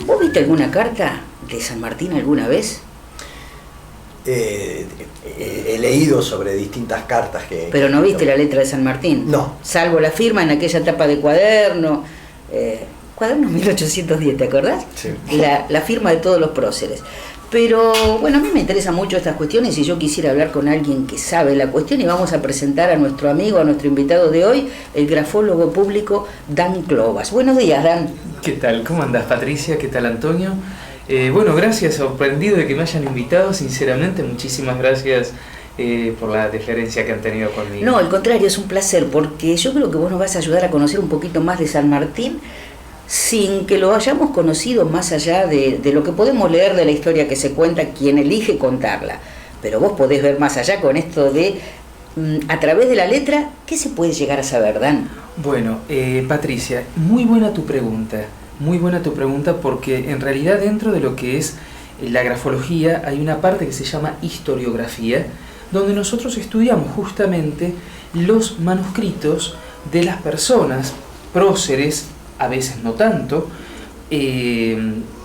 ¿Vos viste alguna carta de San Martín alguna vez? He leído sobre distintas cartas que... Pero no viste la letra de San Martín. No. Salvo la firma en aquella tapa de cuaderno. Cuaderno 1810, ¿te acordás? Sí. La firma de todos los próceres. Pero bueno, a mí me interesan mucho estas cuestiones y yo quisiera hablar con alguien que sabe la cuestión, y vamos a presentar a nuestro amigo, a nuestro invitado de hoy, el grafólogo público Dan Clovas. Buenos días, Dan. ¿Qué tal? ¿Cómo andás, Patricia? ¿Qué tal, Antonio? Bueno, gracias, sorprendido de que me hayan invitado, sinceramente, muchísimas gracias por la deferencia que han tenido conmigo. No, al contrario, es un placer, porque yo creo que vos nos vas a ayudar a conocer un poquito más de San Martín, sin que lo hayamos conocido más allá de lo que podemos leer de la historia que se cuenta quien elige contarla. Pero vos podés ver más allá con esto de, a través de la letra, ¿qué se puede llegar a saber, Dan? Bueno, Patricia, muy buena tu pregunta porque en realidad dentro de lo que es la grafología hay una parte que se llama historiografía, donde nosotros estudiamos justamente los manuscritos de las personas, próceres, a veces no tanto.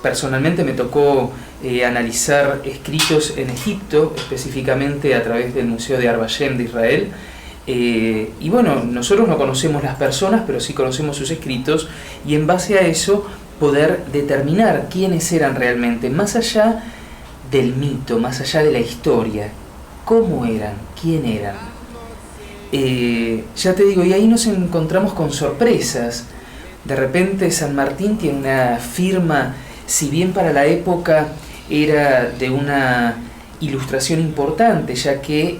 Personalmente me tocó analizar escritos en Egipto, específicamente a través del Museo de Arbayem de Israel. Y bueno, nosotros no conocemos las personas, pero sí conocemos sus escritos, y en base a eso poder determinar quiénes eran realmente, más allá del mito, más allá de la historia, cómo eran, quién eran. Ya te digo, y ahí nos encontramos con sorpresas. De repente San Martín tiene una firma, si bien para la época era de una ilustración importante, ya que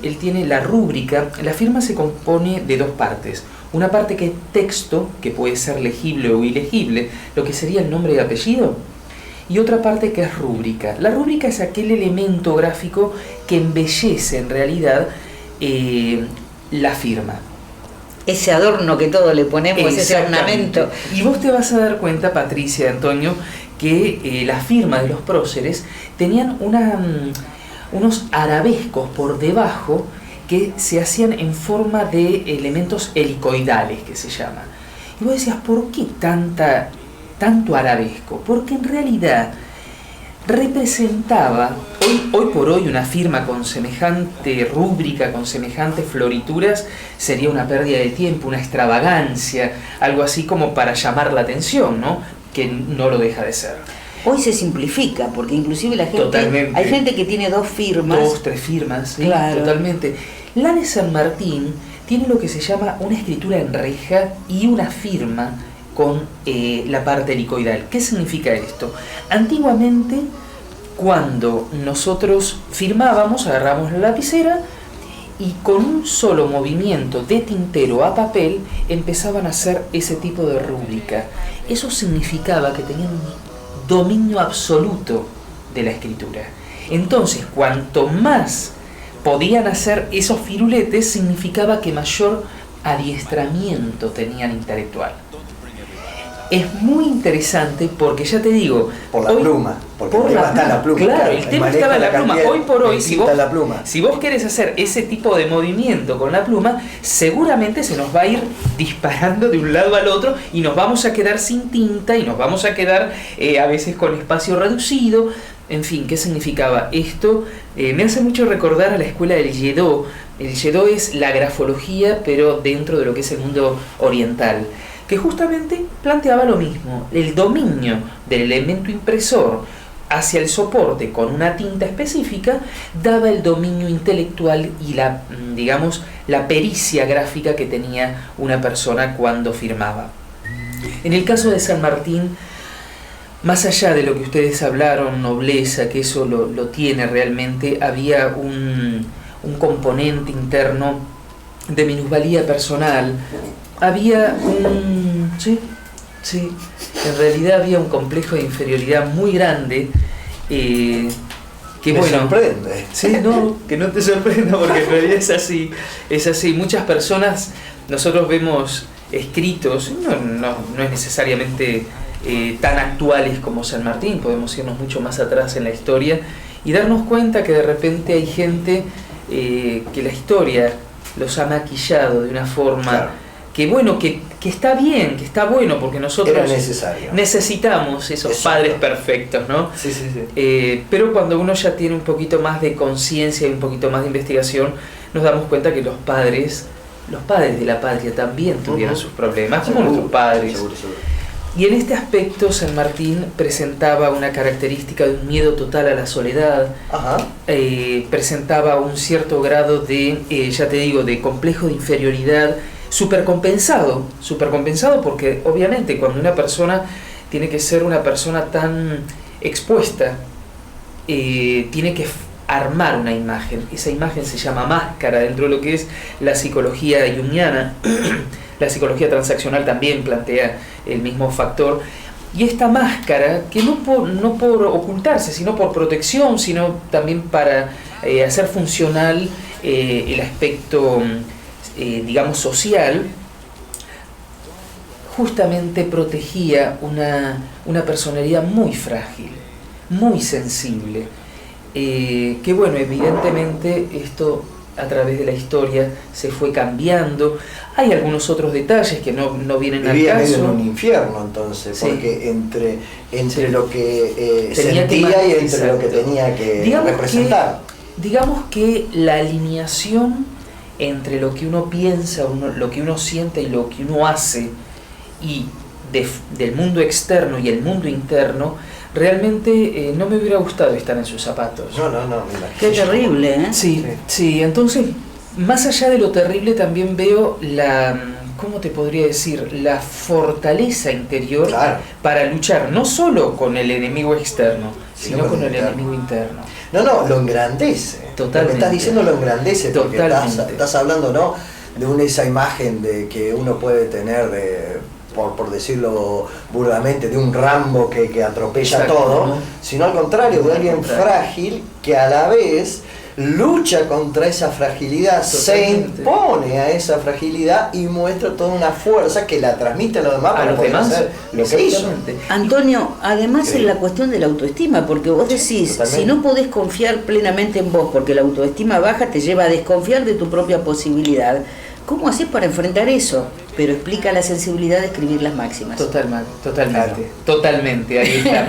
él tiene la rúbrica. La firma se compone de dos partes. Una parte que es texto, que puede ser legible o ilegible, lo que sería el nombre y apellido, y otra parte que es rúbrica. La rúbrica es aquel elemento gráfico que embellece en realidad la firma. Ese adorno que todos le ponemos, ese ornamento. Y vos te vas a dar cuenta, Patricia, Antonio, que la firma de los próceres tenían unos arabescos por debajo que se hacían en forma de elementos helicoidales, que se llama. Y vos decías, ¿por qué tanto arabesco? Porque en realidad representaba, hoy por hoy una firma con semejante rúbrica, con semejantes florituras, sería una pérdida de tiempo, una extravagancia, algo así como para llamar la atención, ¿no? Que no lo deja de ser. Hoy se simplifica, porque inclusive la gente, totalmente. Hay gente que tiene dos firmas. 2, 3 firmas, ¿sí? Claro. Totalmente. La de San Martín tiene lo que se llama una escritura en reja y una firma con la parte helicoidal. ¿Qué significa esto? Antiguamente, cuando nosotros firmábamos, agarramos la lapicera y con un solo movimiento de tintero a papel empezaban a hacer ese tipo de rúbrica. Eso significaba que tenían un dominio absoluto de la escritura. Entonces, cuanto más podían hacer esos firuletes, significaba que mayor adiestramiento tenían intelectual. Es muy interesante porque, ya te digo, por la pluma, porque el tema está en la pluma. Claro, el tema estaba en la pluma. Hoy por hoy, si vos querés hacer ese tipo de movimiento con la pluma, seguramente se nos va a ir disparando de un lado al otro y nos vamos a quedar sin tinta y nos vamos a quedar a veces con espacio reducido. En fin, ¿qué significaba esto? Me hace mucho recordar a la escuela del Yedó. El Yedó es la grafología, pero dentro de lo que es el mundo oriental, que justamente planteaba lo mismo, el dominio del elemento impresor hacia el soporte con una tinta específica daba el dominio intelectual y la pericia gráfica que tenía una persona cuando firmaba. En el caso de San Martín, más allá de lo que ustedes hablaron, nobleza, que eso lo tiene realmente, había un componente interno de minusvalía personal. Había en realidad había un complejo de inferioridad muy grande, que me sorprende. Sí, no, que no te sorprenda porque en realidad es así. Muchas personas, nosotros vemos escritos, no es necesariamente tan actuales como San Martín, podemos irnos mucho más atrás en la historia y darnos cuenta que de repente hay gente que la historia los ha maquillado de una forma, claro, bueno, que está bien, que está bueno, porque nosotros era necesario. Necesitamos esos padres perfectos, ¿no? Sí, sí, sí. Pero cuando uno ya tiene un poquito más de conciencia y un poquito más de investigación, nos damos cuenta que los padres de la patria también tuvieron sus problemas, como nuestros padres. Seguro. Y en este aspecto San Martín presentaba una característica de un miedo total a la soledad. Ajá. Presentaba un cierto grado de, ya te digo, de complejo de inferioridad, supercompensado porque obviamente cuando una persona tiene que ser una persona tan expuesta, tiene que armar una imagen. Esa imagen se llama máscara dentro de lo que es la psicología junguiana. La psicología transaccional también plantea el mismo factor. Y esta máscara, que no por ocultarse, sino por protección, sino también para hacer funcional el aspecto, digamos, social, justamente protegía una personalidad muy frágil, muy sensible. Que bueno, evidentemente esto a través de la historia se fue cambiando. Hay algunos otros detalles que no vienen al caso. Vivía en un infierno entonces, sí. Porque entre sí. Lo que sentía y entre exacto. Lo que tenía que representar. Digamos que la alineación entre lo que uno piensa, lo que uno siente y lo que uno hace, y del mundo externo y el mundo interno, realmente no me hubiera gustado estar en sus zapatos. No. Qué terrible, ¿eh? Sí, entonces, más allá de lo terrible, también veo ¿cómo te podría decir? La fortaleza interior, claro, para luchar no solo con el enemigo externo, sino con el enemigo interno. No, lo engrandece. Totalmente. Lo que estás diciendo lo engrandece, porque totalmente. Estás hablando, ¿no?, de esa imagen de que uno puede tener por decirlo burdamente, de un Rambo que atropella todo, ¿no? Sino al contrario, de alguien frágil que a la vez lucha contra esa fragilidad, se impone a esa fragilidad y muestra toda una fuerza que la transmite a los demás para poder hacer lo que hizo. Antonio, además es la cuestión de la autoestima, porque vos decís, totalmente, si no podés confiar plenamente en vos, porque la autoestima baja te lleva a desconfiar de tu propia posibilidad, ¿cómo haces para enfrentar eso? Pero explica la sensibilidad de escribir las máximas. Totalmente, claro. Totalmente, ahí está,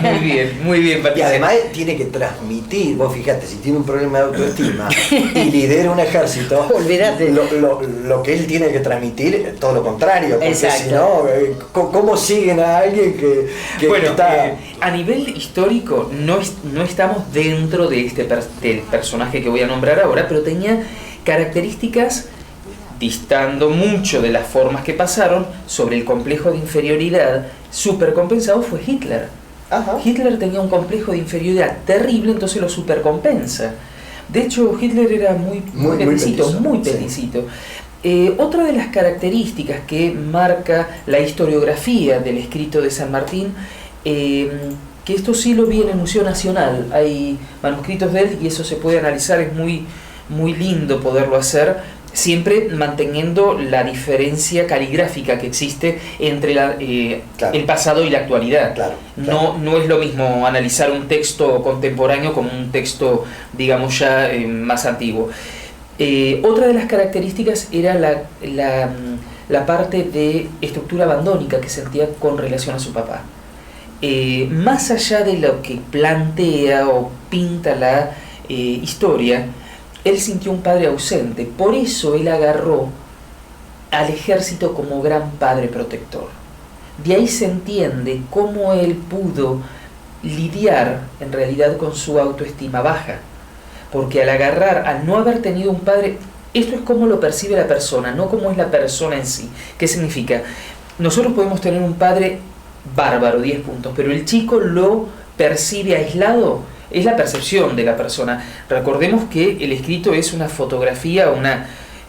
muy bien, Patricia. Y además tiene que transmitir, vos fíjate, si tiene un problema de autoestima y lidera un ejército, olvídate. Lo que él tiene que transmitir, todo lo contrario, porque exacto, si no, ¿cómo siguen a alguien que bueno, está...? A nivel histórico no estamos dentro de del personaje que voy a nombrar ahora, pero tenía características distando mucho de las formas que pasaron sobre el complejo de inferioridad. Supercompensado fue Hitler. Ajá. Hitler tenía un complejo de inferioridad terrible, entonces lo supercompensa. De hecho, Hitler era muy peticito. Sí. Otra de las características que marca la historiografía del escrito de San Martín, que esto sí lo vi en el Museo Nacional, hay manuscritos de él y eso se puede analizar, es muy lindo poderlo hacer, siempre manteniendo la diferencia caligráfica que existe entre claro, el pasado y la actualidad. Claro. No es lo mismo analizar un texto contemporáneo como un texto, digamos, ya más antiguo. Otra de las características era la parte de estructura abandónica que sentía con relación a su papá. Más allá de lo que plantea o pinta la historia, él sintió un padre ausente, por eso él agarró al ejército como gran padre protector. De ahí se entiende cómo él pudo lidiar en realidad con su autoestima baja, porque al no haber tenido un padre, esto es cómo lo percibe la persona, no cómo es la persona en sí. ¿Qué significa? Nosotros podemos tener un padre bárbaro, 10 puntos, pero el chico lo percibe aislado. Es la percepción de la persona. Recordemos que el escrito es una fotografía,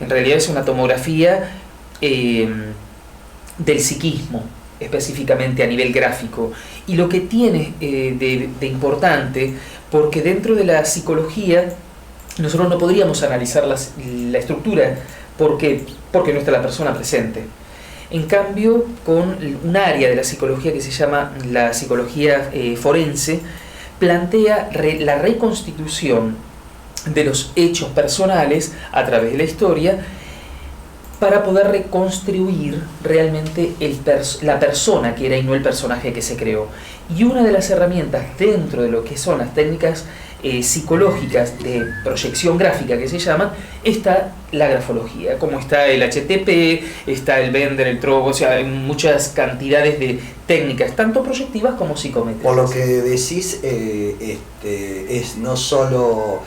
en realidad es una tomografía del psiquismo, específicamente a nivel gráfico. Y lo que tiene de importante, porque dentro de la psicología nosotros no podríamos analizar la estructura, porque no está la persona presente. En cambio, con un área de la psicología que se llama la psicología forense, plantea la reconstitución de los hechos personales a través de la historia para poder reconstruir realmente la persona que era y no el personaje que se creó. Y una de las herramientas dentro de lo que son las técnicas psicológicas de proyección gráfica que se llaman, está la grafología, como está el HTP, está el Bender, el Trovo, o sea, hay muchas cantidades de técnicas, tanto proyectivas como psicométricas. Por lo que decís, es no solo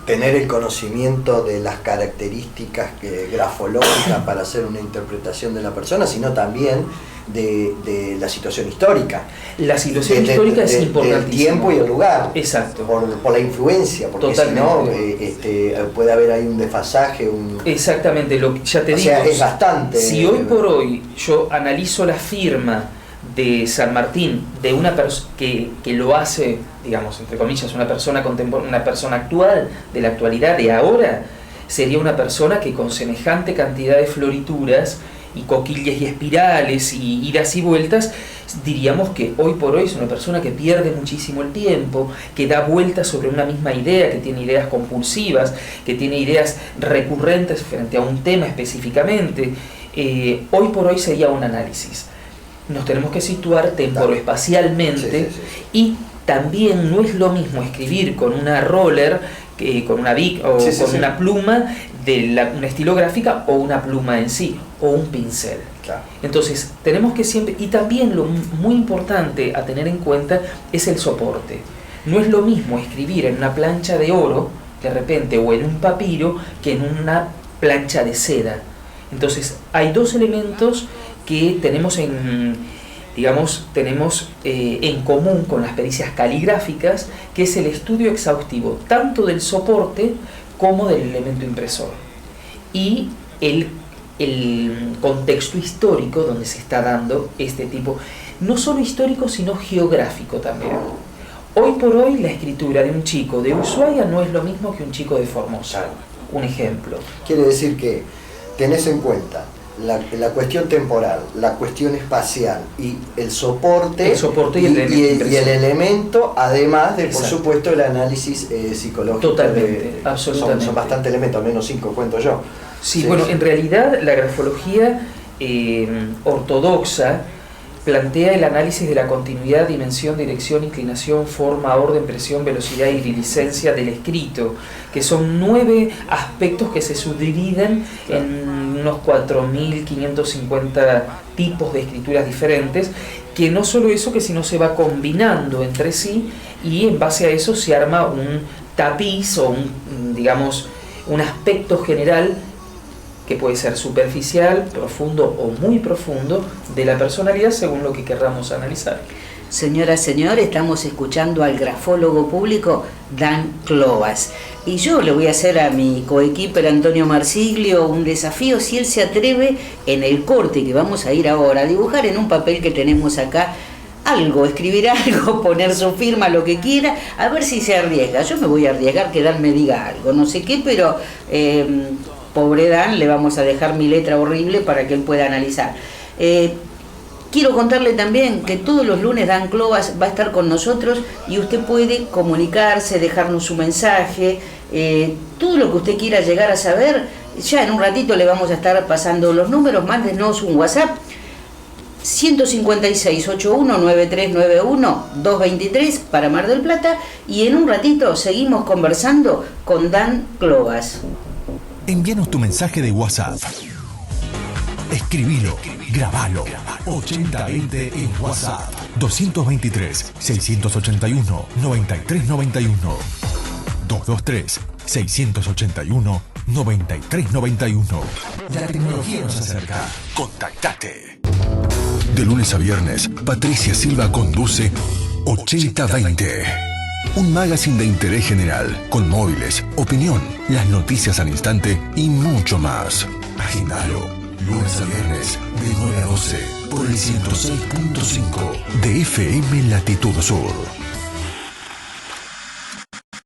tener el conocimiento de las características grafológicas para hacer una interpretación de la persona, sino también de la situación histórica. La situación histórica es importantísima. El tiempo y el lugar. Exacto. Por la influencia, porque si no, puede haber ahí un desfasaje. Exactamente, ya te digo. O sea, es bastante. Si hoy por hoy yo analizo la firma de San Martín, de una persona que lo hace, digamos, entre comillas, una persona contemporánea, una persona actual, de la actualidad, de ahora, sería una persona que con semejante cantidad de florituras y coquillas y espirales y idas y vueltas, diríamos que hoy por hoy es una persona que pierde muchísimo el tiempo, que da vueltas sobre una misma idea, que tiene ideas compulsivas, que tiene ideas recurrentes frente a un tema específicamente. Hoy por hoy sería un análisis. Nos tenemos que situar temporoespacialmente, y también no es lo mismo escribir con una roller, con una Bic o con una pluma de una estilográfica, o una pluma en sí, o un pincel. Claro. Entonces tenemos que siempre, y también lo muy importante a tener en cuenta es el soporte. No es lo mismo escribir en una plancha de oro de repente, o en un papiro, que en una plancha de seda. Entonces hay dos elementos que tenemos en común con las pericias caligráficas, que es el estudio exhaustivo tanto del soporte como del elemento impresor, y el contexto histórico donde se está dando este tipo, no solo histórico sino geográfico también. Hoy por hoy la escritura de un chico de Ushuaia no es lo mismo que un chico de Formosa, un ejemplo. Quiere decir que tenés en cuenta la cuestión temporal, la cuestión espacial y el soporte y el elemento, además de, por supuesto, el análisis psicológico. Totalmente, absolutamente. Son bastantes elementos, al menos 5 cuento yo. Sí, bueno, en realidad la grafología ortodoxa plantea el análisis de la continuidad, dimensión, dirección, inclinación, forma, orden, presión, velocidad y iridicencia del escrito, que son 9 aspectos que se subdividen en unos 4.550 tipos de escrituras diferentes, que no solo eso, que sino se va combinando entre sí, y en base a eso se arma un tapiz o un aspecto general que puede ser superficial, profundo o muy profundo de la personalidad, según lo que querramos analizar. Señora, señor, estamos escuchando al grafólogo público Dan Clovas. Y yo le voy a hacer a mi coequiper Antonio Marsiglio un desafío, si él se atreve en el corte que vamos a ir ahora a dibujar en un papel que tenemos acá algo, escribir algo, poner su firma, lo que quiera, a ver si se arriesga. Yo me voy a arriesgar que Dan me diga algo, no sé qué, pero pobre Dan, le vamos a dejar mi letra horrible para que él pueda analizar. Quiero contarle también que todos los lunes Dan Clovas va a estar con nosotros y usted puede comunicarse, dejarnos su mensaje, todo lo que usted quiera llegar a saber. Ya en un ratito le vamos a estar pasando los números, mándenos un WhatsApp 156-819391-223 para Mar del Plata, y en un ratito seguimos conversando con Dan Clovas. Envíanos tu mensaje de WhatsApp. Escribilo, grabalo. 8020 en WhatsApp. 223-681-9391. 223-681-9391. La tecnología nos acerca. Contactate. De lunes a viernes, Patricia Silva conduce 8020. Un magazine de interés general, con móviles, opinión, las noticias al instante y mucho más. Agendalo, lunes a viernes, de 9 a 12, por el 106.5 de FM Latitud Sur.